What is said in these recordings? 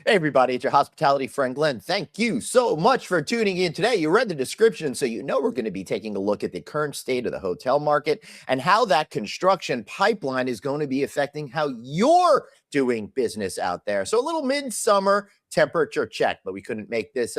Hey, everybody, it's your hospitality friend, Glenn. Thank you so much for tuning in today. You read the description, so you know we're going to be taking a look at the current state of the hotel market and how that construction pipeline is going to be affecting how you're doing business out there. So, a little midsummer temperature check, but we couldn't make this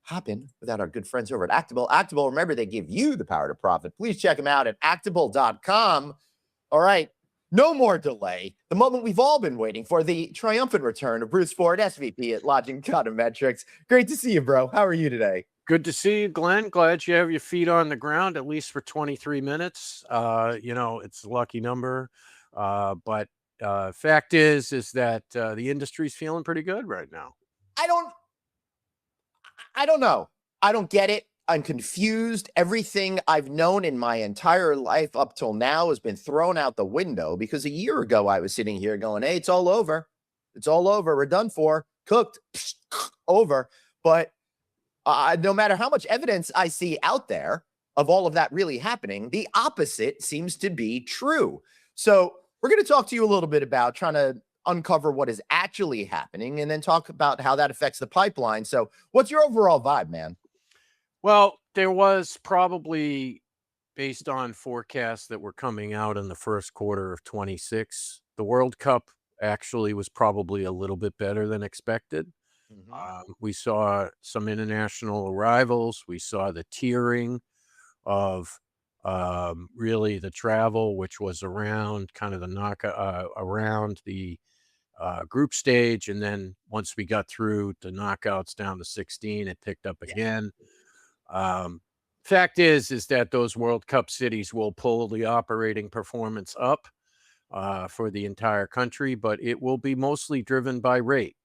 happen without our good friends over at Actable. Actable, remember, they give you the power to profit. Please check them out at actable.com. All right. No more delay. The moment we've all been waiting for, the triumphant return of Bruce Ford, SVP at Lodging Econometrics. Great to see you, bro. How are you today? Good to see you, Glenn. Glad you have your feet on the ground, at least for 23 minutes. It's a lucky number. But fact is that the industry's feeling pretty good right now. I don't know. I don't get it. I'm confused. Everything I've known in my entire life up till now has been thrown out the window because a year ago I was sitting here going, hey, it's all over. It's all over. We're done for. Cooked. Over. But no matter how much evidence I see out there of all of that really happening, the opposite seems to be true. So we're going to talk to you a little bit about trying to uncover what is actually happening and then talk about how that affects the pipeline. So what's your overall vibe, man? Well, there was probably, based on forecasts that were coming out in the first quarter of 26, the World Cup actually was probably a little bit better than expected. Mm-hmm. We saw some international arrivals. We saw the tiering of really the travel, which was around kind of the around the group stage, and then once we got through the knockouts down to 16, it picked up Yeah. again. Um, Fact is that those World Cup cities will pull the operating performance up for the entire country, but it will be mostly driven by rate.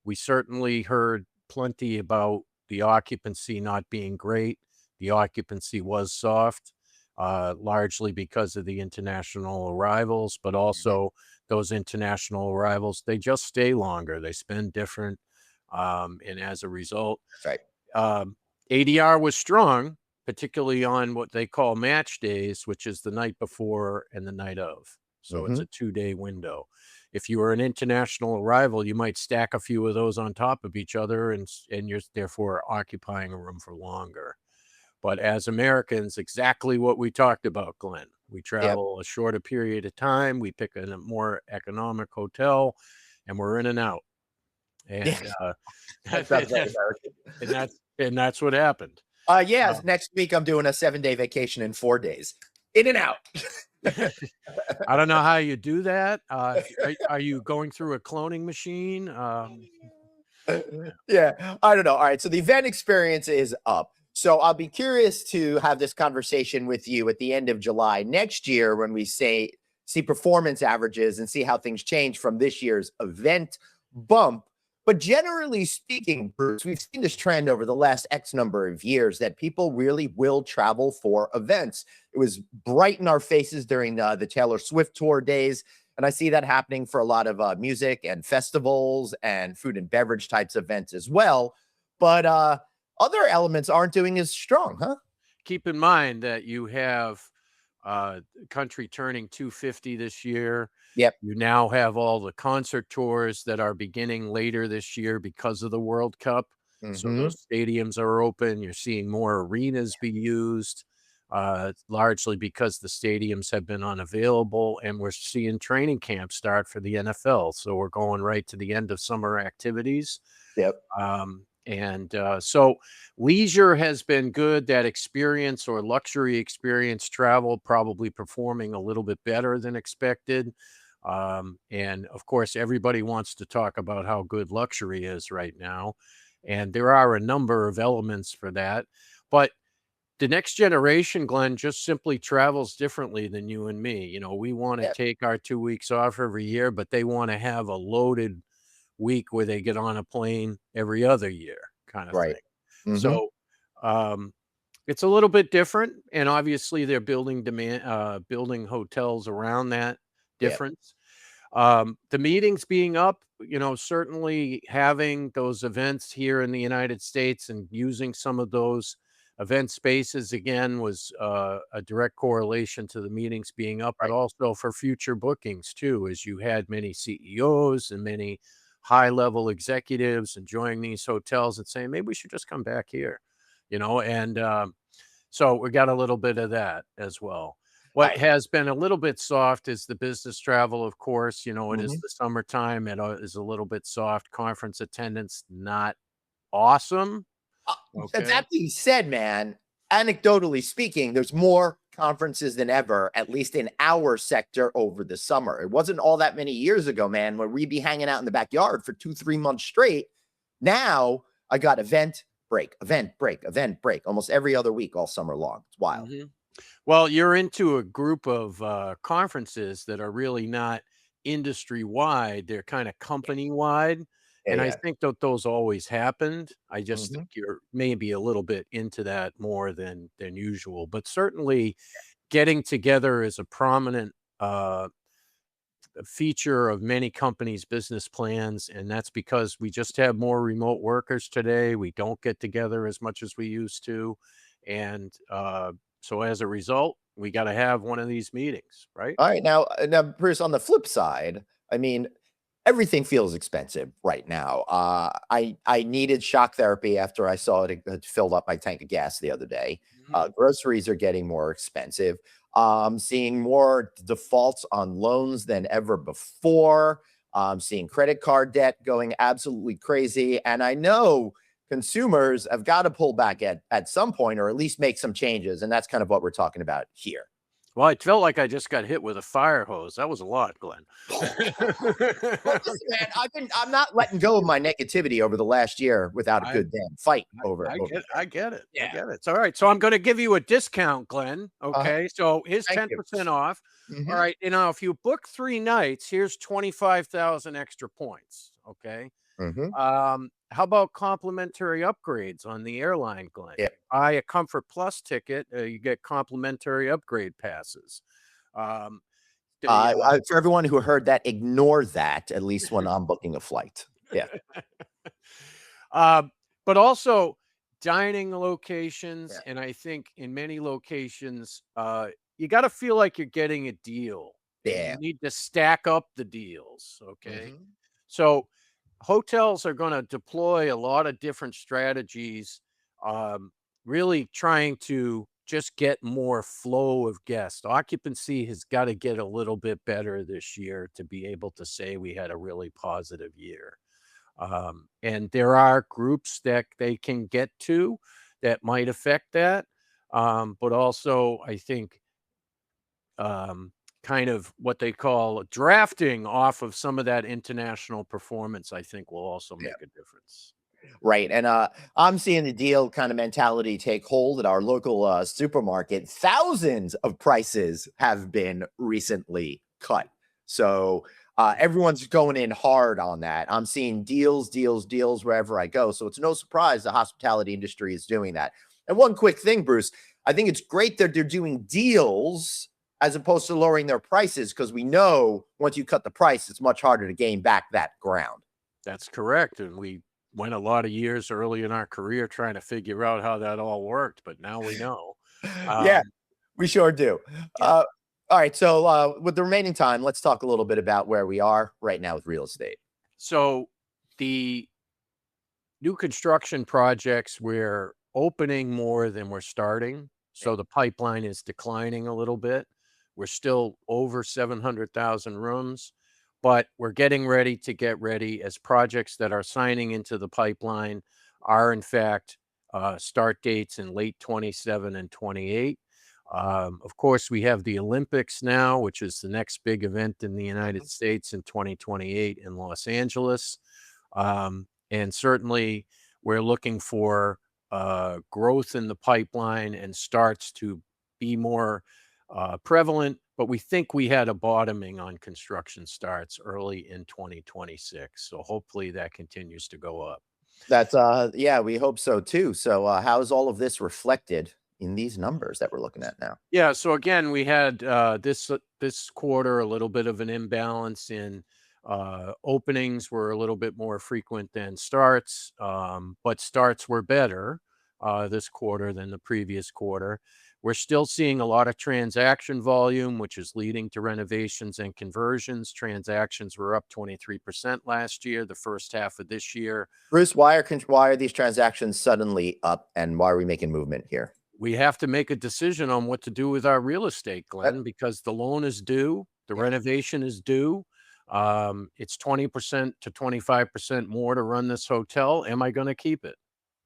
We certainly heard plenty about the occupancy not being great. The occupancy was soft, largely because of the international arrivals, but Mhm. also those international arrivals, they just stay longer. They spend different. And as a result, That's right. um, ADR was strong, particularly on what they call match days, which is the night before and the night of. So it's Mm-hmm. a 2-day window. If you were an international arrival, you might stack a few of those on top of each other, and you're therefore occupying a room for longer. But as Americans, exactly what we talked about, Glenn. We Yep. travel a shorter period of time. We pick a more economic hotel, and we're in and out. Yeah. And That sounds very American. that's what happened. Yes, Um, next week I'm doing a 7-day vacation in 4 days. In and out. I don't know how you do that. Are you going through a cloning machine? Yeah, I don't know. All right, so the event experience is up. So I'll be curious to have this conversation with you at the end of July next year when we see performance averages and see how things change from this year's event bump. But generally speaking, Bruce, we've seen this trend over the last X number of years that people really will travel for events. It was bright in our faces during the Taylor Swift tour days. And I see that happening for a lot of music and festivals and food and beverage types of events as well. But other elements aren't doing as strong, huh? Keep in mind that you have country turning 250 this year. Yep. You now have all the concert tours that are beginning later this year because of the World Cup. So Mm-hmm. those stadiums are open. You're seeing more arenas be used, largely because the stadiums have been unavailable. And we're seeing training camps start for the NFL. So we're going right to the end of summer activities. Yep. So leisure has been good. That experience or luxury experience travel probably performing a little bit better than expected. And of course, everybody wants to talk about how good luxury is right now. And there are a number of elements for that. But the next generation, Glenn, just simply travels differently than you and me. We want to Yep. take our 2 weeks off every year, but they want to have a loaded week where they get on a plane every other year kind of Right. thing. Mm-hmm. So, um, it's a little bit different, and obviously they're building hotels around that Yep. difference. The meetings being up, certainly having those events here in the United States and using some of those event spaces again was a direct correlation to the meetings being up, but Right. also for future bookings too, as you had many CEOs and many high level executives enjoying these hotels and saying, maybe we should just come back here, and so we got a little bit of that as well. What I, has been a little bit soft is the business travel, of course. It is mhm. the summertime. It is a little bit soft. Conference attendance, not awesome. Uh, Okay. that being said, man, anecdotally speaking, there's more conferences than ever, at least in our sector over the summer. It wasn't all that many years ago, man, where we'd be hanging out in the backyard for 2, 3 months straight. Now I got event break, event break, event break almost every other week all summer long. It's wild. Mhm. Well, you're into a group of, conferences that are really not industry-wide, they're kinda company-wide, Yeah, and I yeah. think that those always happened. I just Mhm. think you're maybe a little bit into that more than usual, but certainly getting together is a prominent, feature of many companies' business plans, and that's because we just have more remote workers today. We don't get together as much as we used to, and so as a result, we got to have one of these meetings, right? All right, now, Bruce, on the flip side, I mean, everything feels expensive right now. I needed shock therapy after I saw it had filled up my tank of gas the other day. Mhm. Groceries are getting more expensive. Seeing more defaults on loans than ever before. Seeing credit card debt going absolutely crazy, and I know consumers have got to pull back at some point, or at least make some changes, and that's kind of what we're talking about here. Well, I felt like I just got hit with a fire hose. That was a lot, Glenn. Well, listen, man, I'm not letting go of my negativity over the last year without a I good damn fight I over get there. I get it. I Yeah. get it. It's all right. So I'm gonna give you a discount, Glenn. Uh, Okay. So here's thank you. 10% off. All Mhm. right. You know, if you book 3 nights, here's 25,000 extra points. Okay. Mhm. How about complimentary upgrades on the airline, Glenn? Yeah. Buy a Comfort Plus ticket, you get complimentary upgrade passes. Um, the, For everyone who heard that, ignore that, at least when I'm booking a flight. Yeah. Um, but also dining locations, Yeah. and I think in many locations, you gotta feel like you're getting a deal, and you Yeah. need to stack up the deals, okay? Mhm. So, hotels are gonna deploy a lot of different strategies, um, really trying to just get more flow of guests. Occupancy has gotta get a little bit better this year to be able to say we had a really positive year. And there are groups that they can get to that might affect that. But also, I think um, kind of what they call drafting off of some of that international performance, I think will also Yeah. make a difference. Right. And I'm seeing the deal kind of mentality take hold at our local supermarket. Thousands of prices have been recently cut. So everyone's going in hard on that. I'm seeing deals, deals, deals wherever I go. So it's no surprise the hospitality industry is doing that. And one quick thing, Bruce, I think it's great that they're doing deals as opposed to lowering their prices, because we know once you cut the price, it's much harder to gain back that ground. That's correct. And we went a lot of years early in our career trying to figure out how that all worked, but now we know. Yeah. Um, We sure do. yeah. All right. So, with the remaining time, let's talk a little bit about where we are right now with real estate. So the new construction projects, we're opening more than we're starting, Yeah. so the pipeline is declining a little bit. We're still over 700,000 rooms, but we're getting ready to get ready as projects that are signing into the pipeline are, in fact, start dates in late 27 and 28. Of course, we have the Olympics now, which is the next big event in the United Mhm. States in 2028 in Los Angeles. And certainly, we're looking for growth in the pipeline and starts to be more prevalent. But we think we had a bottoming on construction starts early in 2026. So hopefully that continues to go up. That's yeah, we hope so too. So, how is all of this reflected in these numbers that we're looking at now? Yeah, so again, we had this quarter a little bit of an imbalance in openings were a little bit more frequent than starts, but starts were better this quarter than the previous quarter. We're still seeing a lot of transaction volume, which is leading to renovations and conversions. Transactions were up 23% last year, the first half of this year. Bruce, why are these transactions suddenly up, and why are we making movement here? We have to make a decision on what to do with our real estate, That- Glenn, because the loan is due, the yeah. renovation is due. It's 20% to 25% more to run this hotel. Am I going to keep it?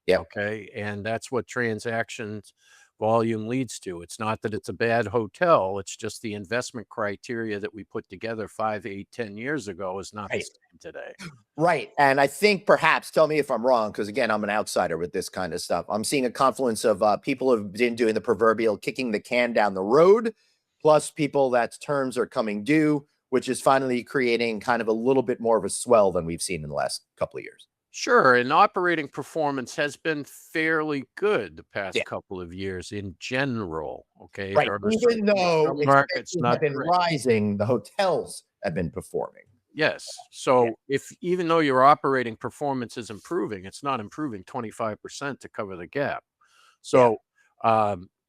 Yeah. Okay. And that's what transactions volume leads to. It's not that it's a bad hotel. It's just the investment criteria that we put together 5, 8, 10 years ago is not the Right. same today. Right. And I think perhaps, tell me if I'm wrong, because again, I'm an outsider with this kind of stuff. I'm seeing a confluence of people who've been doing the proverbial kicking the can down the road, plus people that's terms are coming due, which is finally creating kind of a little bit more of a swell than we've seen in the last couple of years. Sure, and operating performance has been fairly good the Yeah. past couple of years in general, okay? Right. There are Even though some markets expenses not have been great. rising, the hotels have been performing. Yes. Yeah. So if even though your operating performance is improving, it's not improving 25% to cover the gap. Yeah. So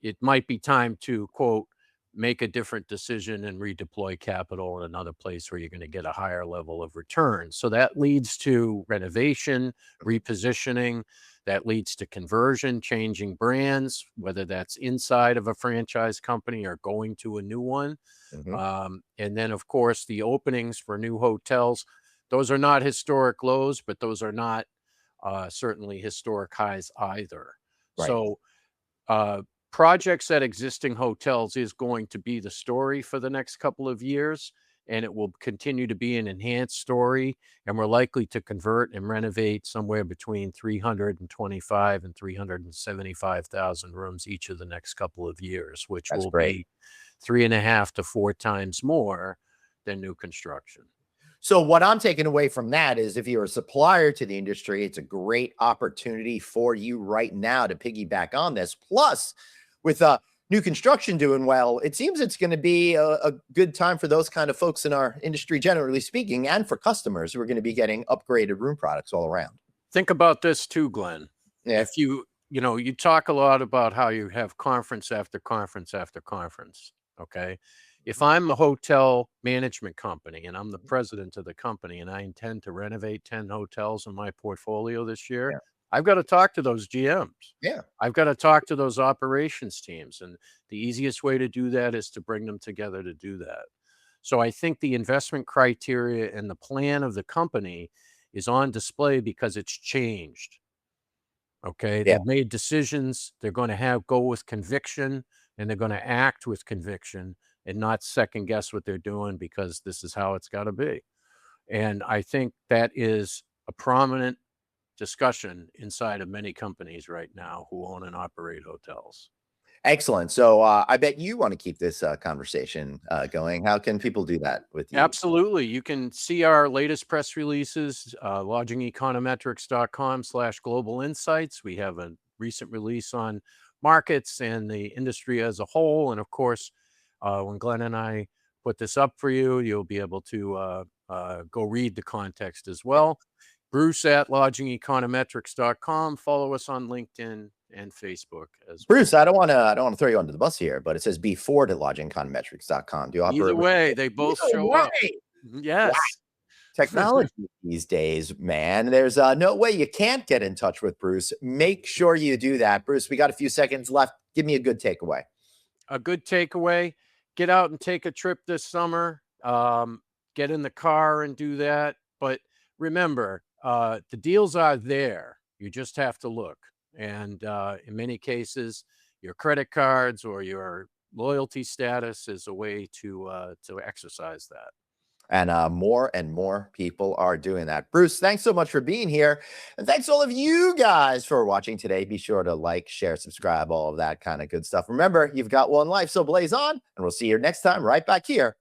it might be time to quote make a different decision and redeploy capital in another place where you're going to get a higher level of return. So that leads to renovation, repositioning, that leads to conversion, changing brands, whether that's inside of a franchise company or going to a new one. Mhm. And then, of course, the openings for new hotels. Those are not historic lows, but those are not certainly historic highs either. Right. So, projects at existing hotels is going to be the story for the next couple of years, and it will continue to be an enhanced story. And we're likely to convert and renovate somewhere between 325 and 375,000 rooms each of the next couple of years, which That's will great. be 3.5 to 4 times more than new construction. So what I'm taking away from that is if you're a supplier to the industry, it's a great opportunity for you right now to piggyback on this. Plus, with new construction doing well, it seems it's going to be a good time for those kind of folks in our industry, generally speaking, and for customers who are going to be getting upgraded room products all around. Think about this too, Glenn. Yeah. If you talk a lot about how you have conference after conference after conference. Okay. If I'm a hotel management company and I'm the president of the company and I intend to renovate 10 hotels in my portfolio this year, Yeah. I've got to talk to those GMs. Yeah. I've got to talk to those operations teams. And the easiest way to do that is to bring them together to do that. So I think the investment criteria and the plan of the company is on display because it's changed. Okay. Yeah. They've made decisions. They're going to go with conviction and they're going to act with conviction and not second guess what they're doing because this is how it's got to be. And I think that is a prominent discussion inside of many companies right now who own and operate hotels. Excellent. So I bet you want to keep this conversation going. How can people do that with you? Absolutely. You can see our latest press releases, lodgingeconometrics.com/global insights. We have a recent release on markets and the industry as a whole. And of course, when Glenn and I put this up for you, you'll be able to go read the context as well. Bruce at lodgingeconometrics.com. Follow us on LinkedIn and Facebook as well. Bruce, I don't want to throw you under the bus here, but it says B4 to lodgingeconometrics.com. Do you Either operate way, they both show up. Wow. Yes. Technology these days, man. There's no way you can't get in touch with Bruce. Make sure you do that. Bruce, we got a few seconds left. Give me a good takeaway. A good takeaway, get out and take a trip this summer. Get in the car and do that. But remember, the deals are there. You just have to look. And in many cases, your credit cards or your loyalty status is a way to exercise that. And more and more people are doing that. Bruce, thanks so much for being here. And thanks all of you guys for watching today. Be sure to like, share, subscribe, all of that kind of good stuff. Remember, you've got one life, so blaze on. And we'll see you next time right back here